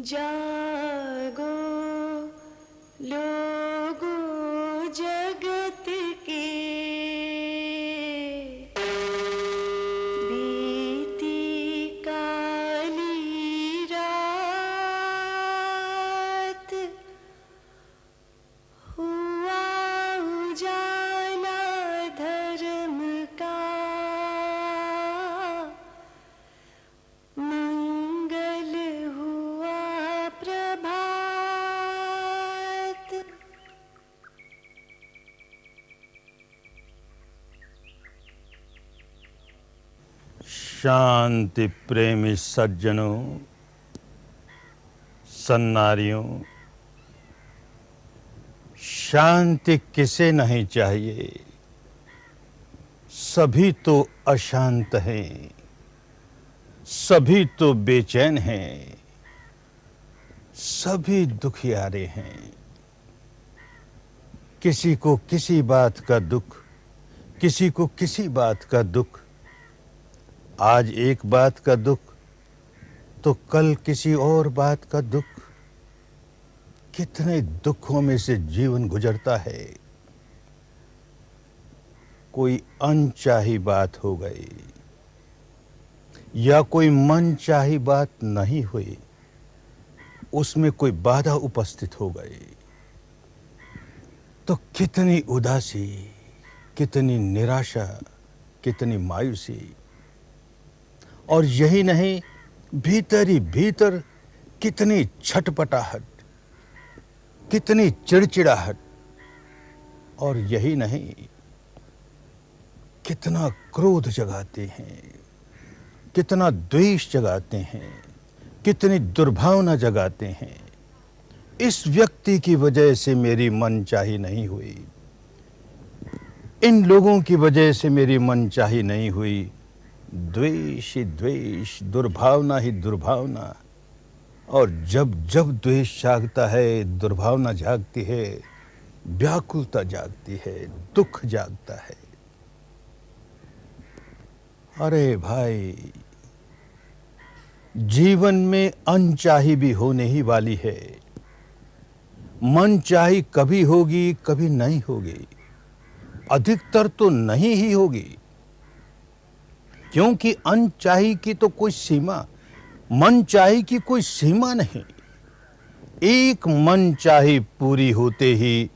जागो लोगो जगत के, बीती काली रात, हुआ उजाला धर्म का, मंगल हुआ प्रभात। शांति प्रेमी सज्जनों, सन्नारियों, शांति किसे नहीं चाहिए। सभी तो अशांत हैं, सभी तो बेचैन हैं, सभी दुखियारे हैं। किसी को किसी बात का दुख, किसी को किसी बात का दुख। आज एक बात का दुख तो कल किसी और बात का दुख। कितने दुखों में से जीवन गुजरता है। कोई अनचाही बात हो गई या कोई मनचाही बात नहीं हुई, उसमें कोई बाधा उपस्थित हो गई तो कितनी उदासी, कितनी निराशा, कितनी मायूसी। और यही नहीं, भीतर ही भीतर कितनी छटपटाहट, कितनी चिड़चिड़ाहट। और यही नहीं, कितना क्रोध जगाते हैं, कितना द्वेष जगाते हैं, कितनी दुर्भावना जगाते हैं। इस व्यक्ति की वजह से मेरी मनचाही नहीं हुई, इन लोगों की वजह से मेरी मनचाही नहीं हुई। द्वेष ही द्वेष, दुर्भावना ही दुर्भावना। और जब जब द्वेष जागता है, दुर्भावना जागती है, व्याकुलता जागती है, दुख जागता है। अरे भाई, जीवन में अनचाही भी होने ही वाली है। मनचाही कभी होगी, कभी नहीं होगी। अधिकतर तो नहीं ही होगी, क्योंकि अनचाही की तो कोई सीमा, मनचाही की कोई सीमा नहीं। एक मनचाही पूरी होते ही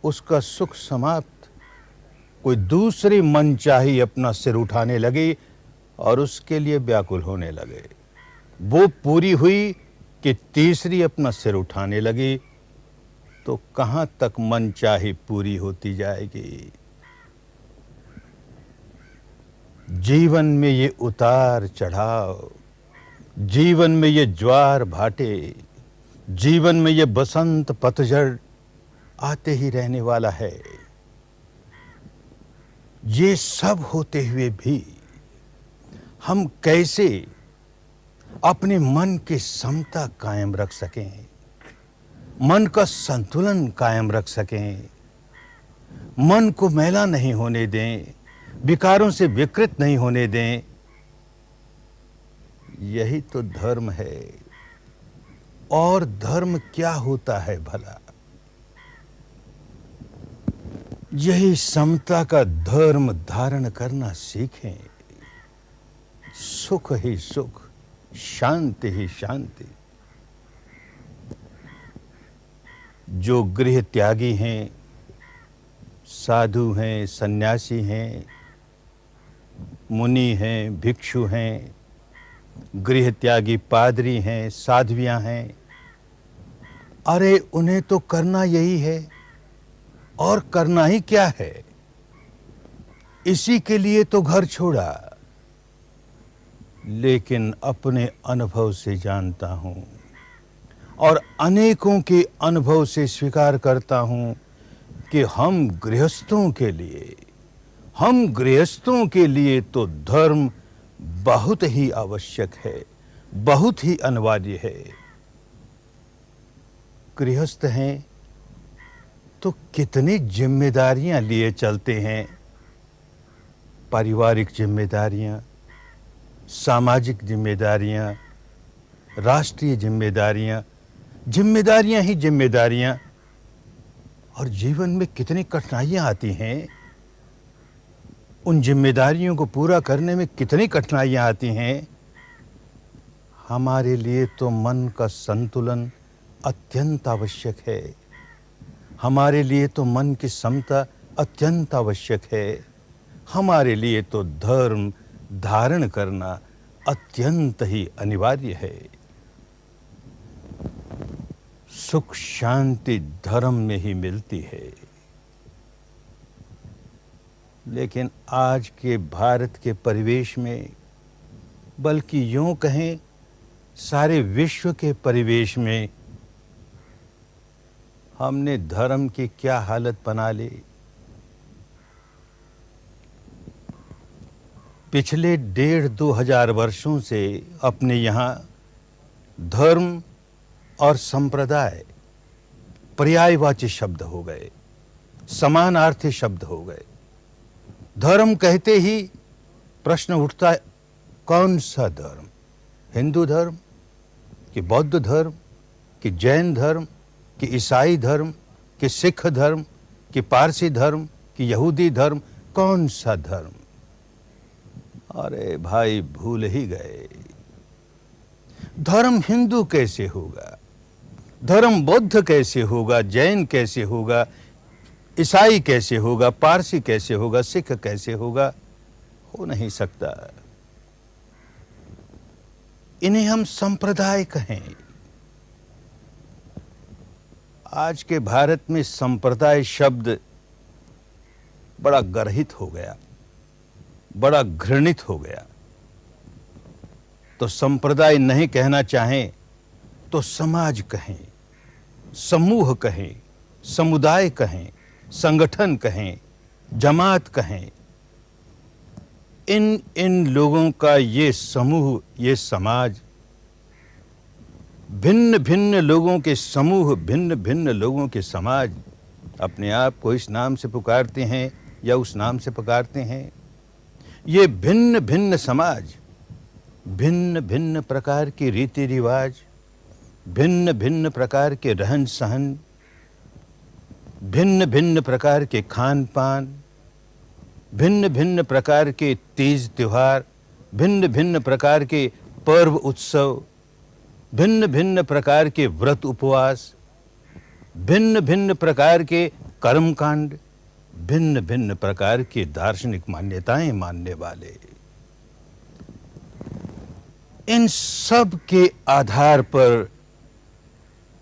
उसका सुख समाप्त। कोई दूसरी मनचाही अपना सिर उठाने लगे और उसके लिए व्याकुल होने लगे। वो पूरी हुई कि तीसरी अपना सिर उठाने लगी, तो कहां तक मनचाही पूरी होती जाएगी। जीवन में ये उतार चढ़ाव, जीवन में ये ज्वार भाटे, जीवन में ये बसंत पतझड़ आते ही रहने वाला है। ये सब होते हुए भी हम कैसे अपने मन की समता कायम रख सकें, मन का संतुलन कायम रख सकें, मन को मैला नहीं होने दें, विकारों से विकृत नहीं होने दें। यही तो धर्म है। और धर्म क्या होता है भला? यही समता का धर्म धारण करना सीखें। सुख ही सुख, शांति ही शांति। जो गृह त्यागी हैं, साधु हैं, सन्यासी हैं, मुनि हैं, भिक्षु हैं, गृह त्यागी पादरी हैं, साध्वियां हैं, अरे उन्हें तो करना यही है। और करना ही क्या है? इसी के लिए तो घर छोड़ा। लेकिन अपने अनुभव से जानता हूं और अनेकों के अनुभव से स्वीकार करता हूं कि हम गृहस्थों के लिए तो धर्म बहुत ही आवश्यक है, बहुत ही अनिवार्य है। गृहस्थ हैं तो कितनी जिम्मेदारियां लिए चलते हैं। पारिवारिक जिम्मेदारियां, सामाजिक जिम्मेदारियां, राष्ट्रीय जिम्मेदारियां, जिम्मेदारियां ही जिम्मेदारियां, और जीवन में कितनी कठिनाइयां आती हैं। उन जिम्मेदारियों को पूरा करने में कितनी कठिनाइयां आती हैं। हमारे लिए तो मन का संतुलन अत्यंत आवश्यक है। हमारे लिए तो मन की समता अत्यंत आवश्यक है। हमारे लिए तो धर्म धारण करना अत्यंत ही अनिवार्य है। सुख शांति धर्म में ही मिलती है। लेकिन आज के भारत के परिवेश में, बल्कि यूं कहें सारे विश्व के परिवेश में, हमने धर्म की क्या हालत बना ली। पिछले 1,500-2,000 वर्षों से अपने यहाँ धर्म और संप्रदाय पर्यायवाची शब्द हो गए, समानार्थी शब्द हो गए। धर्म कहते ही प्रश्न उठता है, कौन सा धर्म? हिंदू धर्म कि बौद्ध धर्म कि जैन धर्म कि ईसाई धर्म कि सिख धर्म कि पारसी धर्म कि यहूदी धर्म? कौन सा धर्म? अरे भाई, भूल ही गए। धर्म हिंदू कैसे होगा? धर्म बौद्ध कैसे होगा? जैन कैसे होगा? ईसाई कैसे होगा? पारसी कैसे होगा? सिख कैसे होगा? हो नहीं सकता। इन्हें हम संप्रदाय कहें। आज के भारत में संप्रदाय शब्द बड़ा गर्हित हो गया, बड़ा घृणित हो गया। तो संप्रदाय नहीं कहना चाहें तो समाज कहें, समूह कहें, समुदाय कहें, संगठन कहें, जमात कहें। इन लोगों का ये समूह, ये समाज, भिन्न भिन्न लोगों के समूह, भिन्न भिन्न लोगों के समाज अपने आप को इस नाम से पुकारते हैं या उस नाम से पुकारते हैं। ये भिन्न भिन्न समाज भिन्न भिन्न प्रकार के रीति रिवाज, भिन्न भिन्न प्रकार के रहन सहन, भिन्न भिन्न प्रकार के खान पान, भिन्न भिन्न प्रकार के तीज त्योहार, भिन्न भिन्न प्रकार के पर्व उत्सव, भिन्न भिन्न प्रकार के व्रत उपवास, भिन्न भिन्न प्रकार के कर्मकांड, भिन्न भिन्न प्रकार की दार्शनिक मान्यताएं मानने वाले। इन सब के आधार पर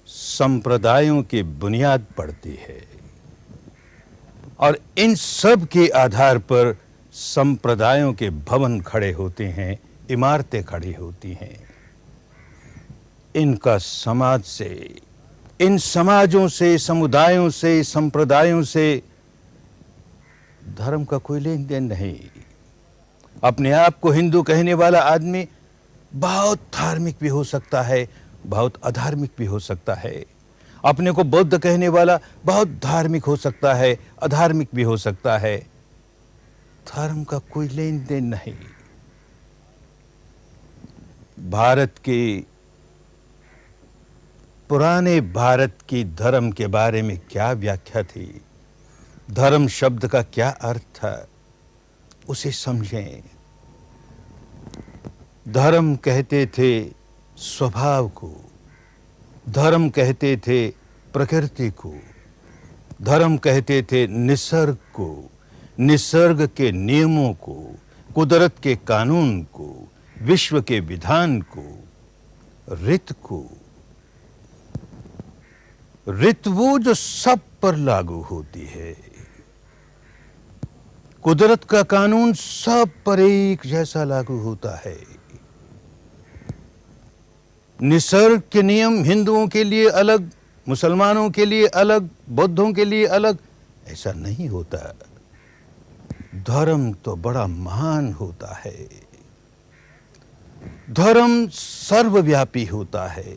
संप्रदायों की बुनियाद पड़ती है और इन सब के आधार पर संप्रदायों के भवन खड़े होते हैं, इमारतें खड़ी होती हैं। इनका समाज से, इन समाजों से, समुदायों से, संप्रदायों से धर्म का कोई लेन देन नहीं। अपने आप को हिंदू कहने वाला आदमी बहुत धार्मिक भी हो सकता है, बहुत अधार्मिक भी हो सकता है। अपने को बौद्ध कहने वाला बहुत धार्मिक हो सकता है, अधार्मिक भी हो सकता है। धर्म का कोई लेन देन नहीं। भारत के, पुराने भारत की धर्म के बारे में क्या व्याख्या थी, धर्म शब्द का क्या अर्थ था, उसे समझें। धर्म कहते थे स्वभाव को, धर्म कहते थे प्रकृति को, धर्म कहते थे निसर्ग को, निसर्ग के नियमों को, कुदरत के कानून को, विश्व के विधान को, ऋत को। ऋत वो जो सब पर लागू होती है। कुदरत का कानून सब पर एक जैसा लागू होता है। निसर्ग के नियम हिंदुओं के लिए अलग, मुसलमानों के लिए अलग, बौद्धों के लिए अलग, ऐसा नहीं होता। धर्म तो बड़ा महान होता है। धर्म सर्वव्यापी होता है।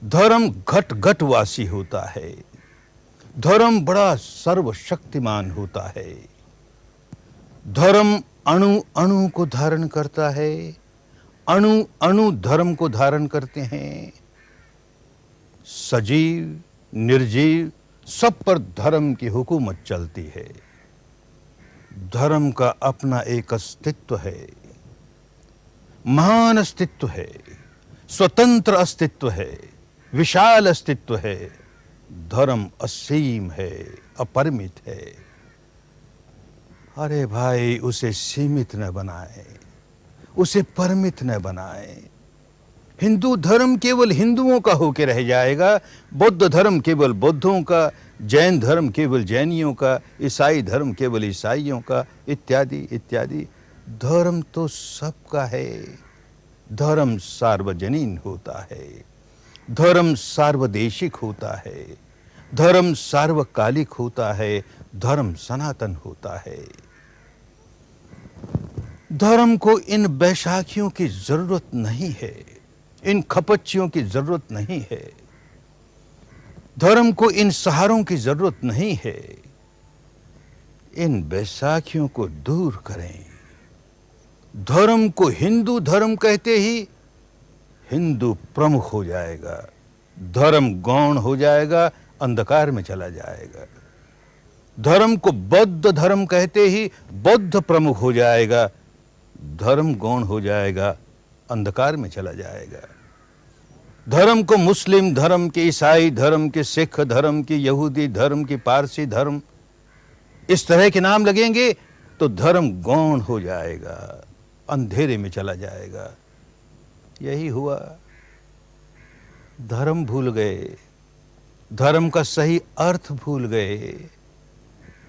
धर्म घट घटवासी होता है। धर्म बड़ा सर्वशक्तिमान होता है। धर्म अणु अणु को धारण करता है, अणु अणु धर्म को धारण करते हैं। सजीव निर्जीव सब पर धर्म की हुकूमत चलती है। धर्म का अपना एक अस्तित्व है, महान अस्तित्व है, स्वतंत्र अस्तित्व है, विशाल अस्तित्व है। धर्म असीम है, अपरिमित है। अरे भाई, उसे सीमित न बनाए, उसे परिमित न बनाए। हिंदू धर्म केवल हिंदुओं का होकर रह जाएगा, बौद्ध धर्म केवल बौद्धों का, जैन धर्म केवल जैनियों का, ईसाई धर्म केवल ईसाइयों का, इत्यादि इत्यादि। धर्म तो सबका है। धर्म सार्वजनीन होता है, धर्म सार्वदेशिक होता है, धर्म सार्वकालिक होता है, धर्म सनातन होता है। धर्म को इन बैसाखियों की जरूरत नहीं है, इन खपच्चियों की जरूरत नहीं है। धर्म को इन सहारों की जरूरत नहीं है। इन बैसाखियों को दूर करें। धर्म को हिंदू धर्म कहते ही हिंदू प्रमुख हो जाएगा, धर्म गौण हो जाएगा, अंधकार में चला जाएगा। धर्म को बौद्ध धर्म कहते ही बौद्ध प्रमुख हो जाएगा, धर्म गौण हो जाएगा, अंधकार में चला जाएगा। धर्म को मुस्लिम धर्म के, ईसाई धर्म के, सिख धर्म की, यहूदी धर्म की, पारसी धर्म, इस तरह के नाम लगेंगे तो धर्म गौण हो जाएगा, अंधेरे में चला जाएगा। यही हुआ। धर्म भूल गए, धर्म का सही अर्थ भूल गए,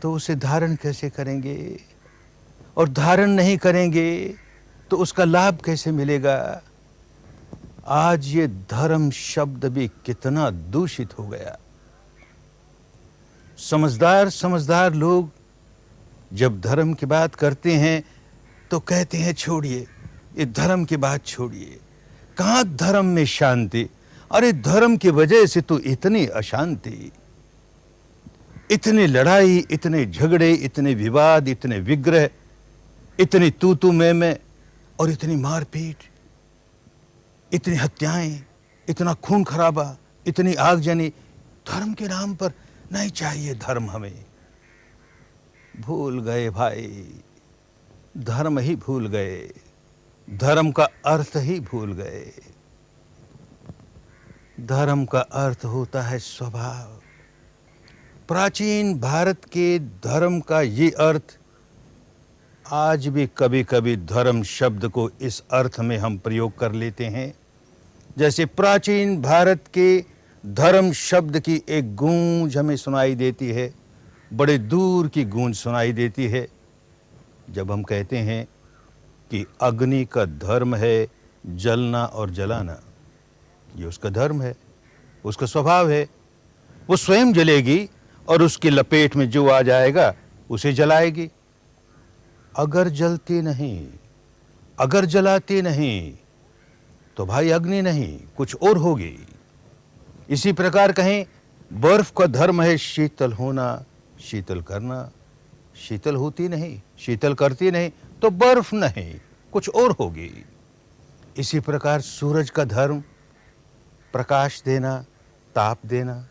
तो उसे धारण कैसे करेंगे? और धारण नहीं करेंगे तो उसका लाभ कैसे मिलेगा? आज ये धर्म शब्द भी कितना दूषित हो गया। समझदार लोग जब धर्म की बात करते हैं तो कहते हैं छोड़िए, ये धर्म की बात छोड़िए, कहाँ धर्म में शांति? अरे धर्म की वजह से तो इतनी अशांति, इतनी लड़ाई, इतने झगड़े, इतने विवाद, इतने विग्रह, इतनी तू मैं और इतनी मारपीट, इतनी हत्याएं, इतना खून खराबा, इतनी आगजनी। धर्म के नाम पर नहीं चाहिए धर्म हमें। भूल गए भाई, धर्म ही भूल गए, धर्म का अर्थ ही भूल गए। धर्म का अर्थ होता है स्वभाव। प्राचीन भारत के धर्म का ये अर्थ आज भी कभी कभी धर्म शब्द को इस अर्थ में हम प्रयोग कर लेते हैं। जैसे प्राचीन भारत के धर्म शब्द की एक गूंज हमें सुनाई देती है, बड़े दूर की गूंज सुनाई देती है जब हम कहते हैं कि अग्नि का धर्म है जलना और जलाना। ये उसका धर्म है, उसका स्वभाव है। वो स्वयं जलेगी और उसकी लपेट में जो आ जाएगा उसे जलाएगी। अगर जलती नहीं, अगर जलाती नहीं तो भाई अग्नि नहीं, कुछ और होगी। इसी प्रकार कहें बर्फ का धर्म है शीतल होना, शीतल करना। शीतल होती नहीं, शीतल करती नहीं तो बर्फ नहीं, कुछ और होगी। इसी प्रकार सूरज का धर्म प्रकाश देना, ताप देना।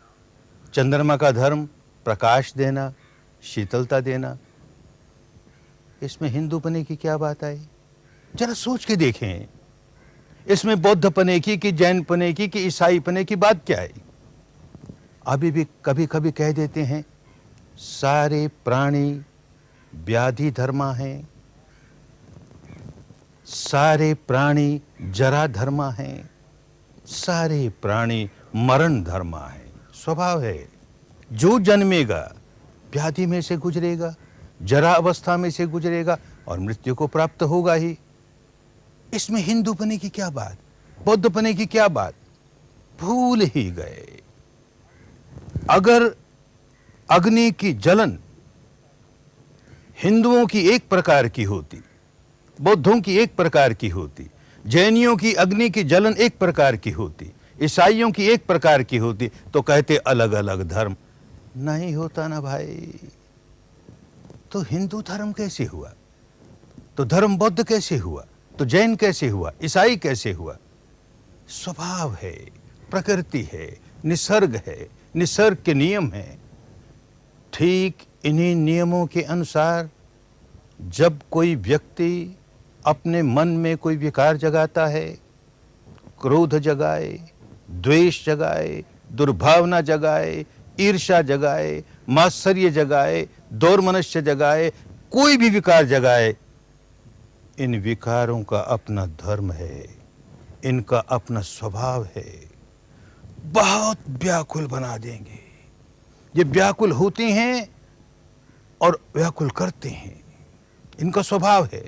चंद्रमा का धर्म प्रकाश देना, शीतलता देना। इसमें हिंदूपने की क्या बात आई? जरा सोच के देखें। इसमें बौद्ध पने की, जैन पने की, ईसाई पने की बात क्या है? अभी भी कभी कभी कह देते हैं सारे प्राणी व्याधि धर्मा हैं, सारे प्राणी जरा धर्मा हैं, सारे प्राणी मरण धर्मा हैं। स्वभाव है, जो जन्मेगा व्याधि में से गुजरेगा, जरा अवस्था में से गुजरेगा और मृत्यु को प्राप्त होगा ही। इसमें हिंदूपने की क्या बात, बौद्धपने की क्या बात? भूल ही गए। अगर अग्नि की जलन हिंदुओं की एक प्रकार की होती, बौद्धों की एक प्रकार की होती, जैनियों की अग्नि की जलन एक प्रकार की होती, ईसाइयों की एक प्रकार की होती, तो कहते अलग अलग धर्म। नहीं होता ना भाई। तो हिंदू धर्म कैसे हुआ? तो धर्म बौद्ध कैसे हुआ? तो जैन कैसे हुआ, ईसाई कैसे हुआ? स्वभाव है, प्रकृति है, निसर्ग है, निसर्ग के नियम है। ठीक इन्हीं नियमों के अनुसार जब कोई व्यक्ति अपने मन में कोई विकार जगाता है, क्रोध जगाए, द्वेष जगाए, दुर्भावना जगाए, ईर्ष्या जगाए, मात्सर्य जगाए, दौर्मनस्य जगाए, कोई भी विकार जगाए, इन विकारों का अपना धर्म है, इनका अपना स्वभाव है। बहुत व्याकुल बना देंगे। ये व्याकुल होते हैं और व्याकुल करते हैं, इनका स्वभाव है।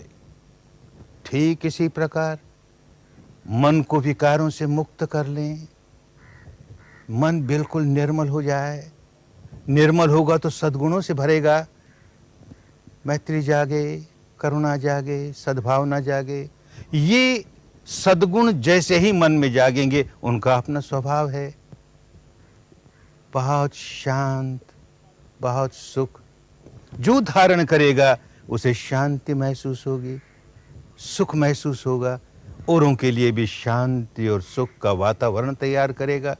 ठीक इसी प्रकार मन को विकारों से मुक्त कर लें, मन बिल्कुल निर्मल हो जाए। निर्मल होगा तो सद्गुणों से भरेगा। मैत्री जागे, करुणा जागे, सद्भावना जागे। ये सद्गुण जैसे ही मन में जागेंगे, उनका अपना स्वभाव है। बहुत शांत, बहुत सुख। जो धारण करेगा उसे शांति महसूस होगी, सुख महसूस होगा, औरों के लिए भी शांति और सुख का वातावरण तैयार करेगा।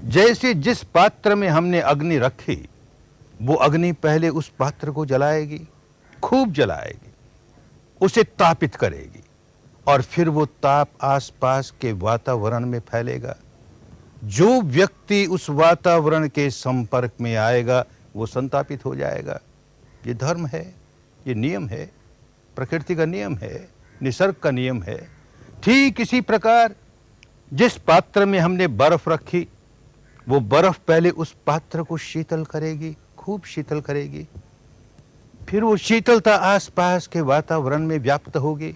जैसे जिस पात्र में हमने अग्नि रखी, वो अग्नि पहले उस पात्र को जलाएगी, खूब जलाएगी, उसे तापित करेगी, और फिर वो ताप आसपास के वातावरण में फैलेगा। जो व्यक्ति उस वातावरण के संपर्क में आएगा वो संतापित हो जाएगा। ये धर्म है, ये नियम है, प्रकृति का नियम है, निसर्ग का नियम है। ठीक इसी प्रकार जिस पात्र में हमने बर्फ रखी, वो बर्फ पहले उस पात्र को शीतल करेगी, खूब शीतल करेगी, फिर वो शीतलता आसपास के वातावरण में व्याप्त होगी।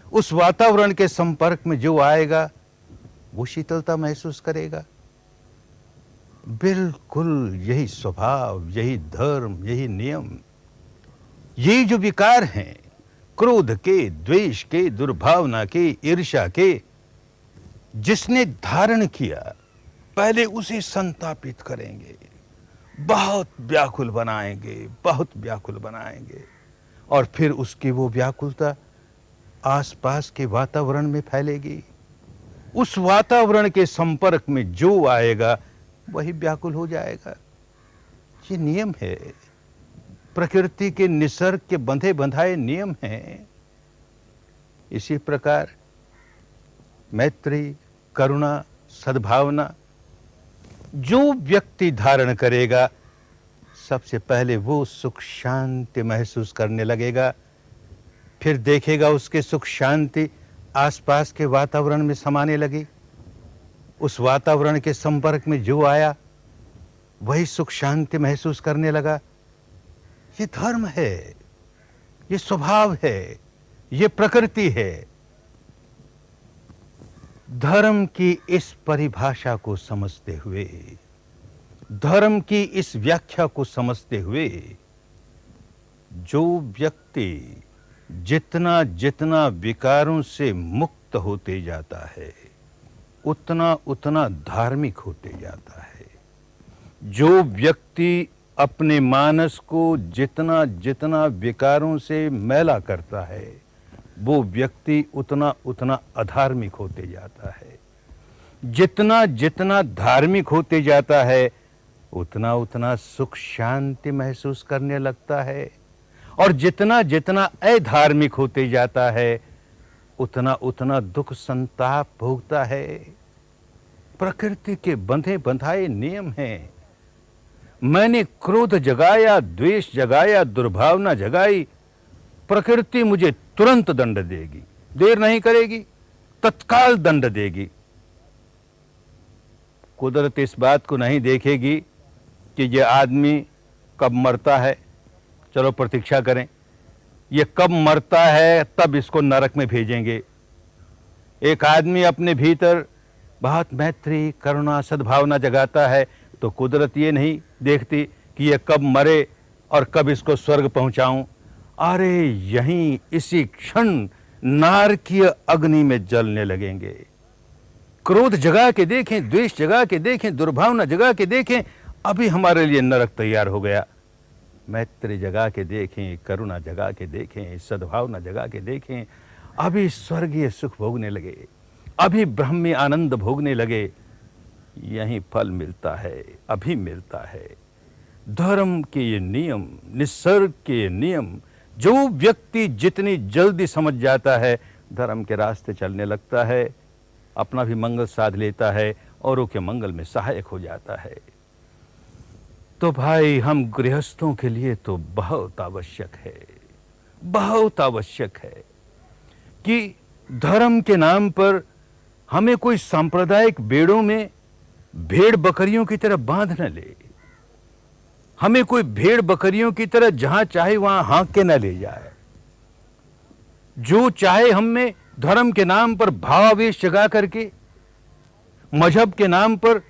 उस वातावरण के संपर्क में जो आएगा वो शीतलता महसूस करेगा। बिल्कुल यही स्वभाव, यही धर्म, यही नियम। ये जो विकार हैं, क्रोध के, द्वेष के, दुर्भावना के, ईर्ष्या के, जिसने धारण किया पहले उसे संतापित करेंगे, बहुत व्याकुल बनाएंगे, बहुत व्याकुल बनाएंगे, और फिर उसकी वो व्याकुलता आसपास के वातावरण में फैलेगी। उस वातावरण के संपर्क में जो आएगा वही व्याकुल हो जाएगा। ये नियम है, प्रकृति के, निसर्ग के बंधे बंधाए नियम हैं। इसी प्रकार मैत्री, करुणा, सद्भावना जो व्यक्ति धारण करेगा, सबसे पहले वो सुख शांति महसूस करने लगेगा। फिर देखेगा उसके सुख शांति आसपास के वातावरण में समाने लगी। उस वातावरण के संपर्क में जो आया वही सुख शांति महसूस करने लगा। ये धर्म है, ये स्वभाव है, ये प्रकृति है। धर्म की इस परिभाषा को समझते हुए, धर्म की इस व्याख्या को समझते हुए, जो व्यक्ति जितना जितना विकारों से मुक्त होते जाता है, उतना उतना धार्मिक होते जाता है। जो व्यक्ति अपने मानस को जितना जितना विकारों से मैला करता है, वो व्यक्ति उतना उतना अधार्मिक होते जाता है। जितना जितना धार्मिक होते जाता है, उतना उतना सुख शांति महसूस करने लगता है, और जितना जितना अधार्मिक होते जाता है, उतना उतना दुख संताप भोगता है। प्रकृति के बंधे बंधाए नियम हैं। मैंने क्रोध जगाया, द्वेष जगाया, दुर्भावना जगाई, प्रकृति मुझे तुरंत दंड देगी, देर नहीं करेगी, तत्काल दंड देगी। कुदरत इस बात को नहीं देखेगी कि ये आदमी कब मरता है, चलो प्रतीक्षा करें, ये कब मरता है तब इसको नरक में भेजेंगे। एक आदमी अपने भीतर बहुत मैत्री, करुणा, सद्भावना जगाता है, तो कुदरत ये नहीं देखती कि ये कब मरे और कब इसको स्वर्ग पहुंचाऊं। अरे यहीं इसी क्षण नारकीय अग्नि में जलने लगेंगे। क्रोध जगा के देखें, द्वेष जगा के देखें, दुर्भावना जगा के देखें, अभी हमारे लिए नरक तैयार हो गया। मैत्री जगा के देखें, करुणा जगा के देखें, सद्भावना जगा के देखें, अभी स्वर्गीय सुख भोगने लगे, अभी ब्रह्मी आनंद भोगने लगे, यही फल मिलता है, अभी मिलता है। धर्म के ये नियम, निसर्ग के ये नियम, जो व्यक्ति जितनी जल्दी समझ जाता है, धर्म के रास्ते चलने लगता है, अपना भी मंगल साध लेता है, औरों के मंगल में सहायक हो जाता है। तो भाई, हम गृहस्थों के लिए तो बहुत आवश्यक है, बहुत आवश्यक है कि धर्म के नाम पर हमें कोई सांप्रदायिक बेड़ों में भेड़ बकरियों की तरह बांध न ले, हमें कोई भेड़ बकरियों की तरह जहां चाहे वहां हाँक के न ले जाए। जो चाहे हम में धर्म के नाम पर भावावेश जगा करके, मजहब के नाम पर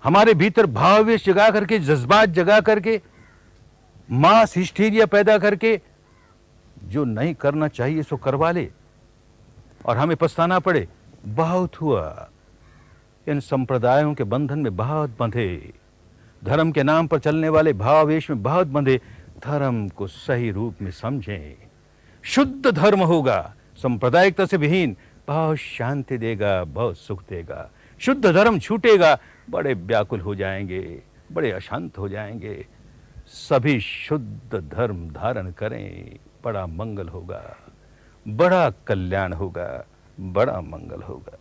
हमारे भीतर भावावेश जगा करके, जज्बात जगा करके, मास हिस्टीरिया पैदा करके जो नहीं करना चाहिए सो करवा ले और हमें पछताना पड़े। बहुत हुआ, इन संप्रदायों के बंधन में बहुत बंधे, धर्म के नाम पर चलने वाले भावावेश में बहुत बंधे। धर्म को सही रूप में समझें, शुद्ध धर्म होगा, सांप्रदायिकता से विहीन, बहुत शांति देगा, बहुत सुख देगा। शुद्ध धर्म छूटेगा, बड़े व्याकुल हो जाएंगे, बड़े अशांत हो जाएंगे। सभी शुद्ध धर्म धारण करें, बड़ा मंगल होगा, बड़ा कल्याण होगा, बड़ा मंगल होगा।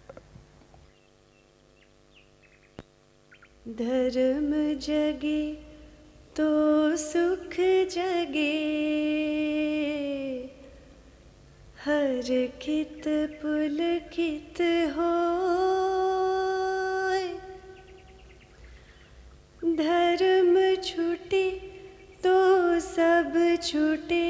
धर्म जगे तो सुख जगे, हर कित पुलकित होय। धर्म छूटे तो सब छूटे,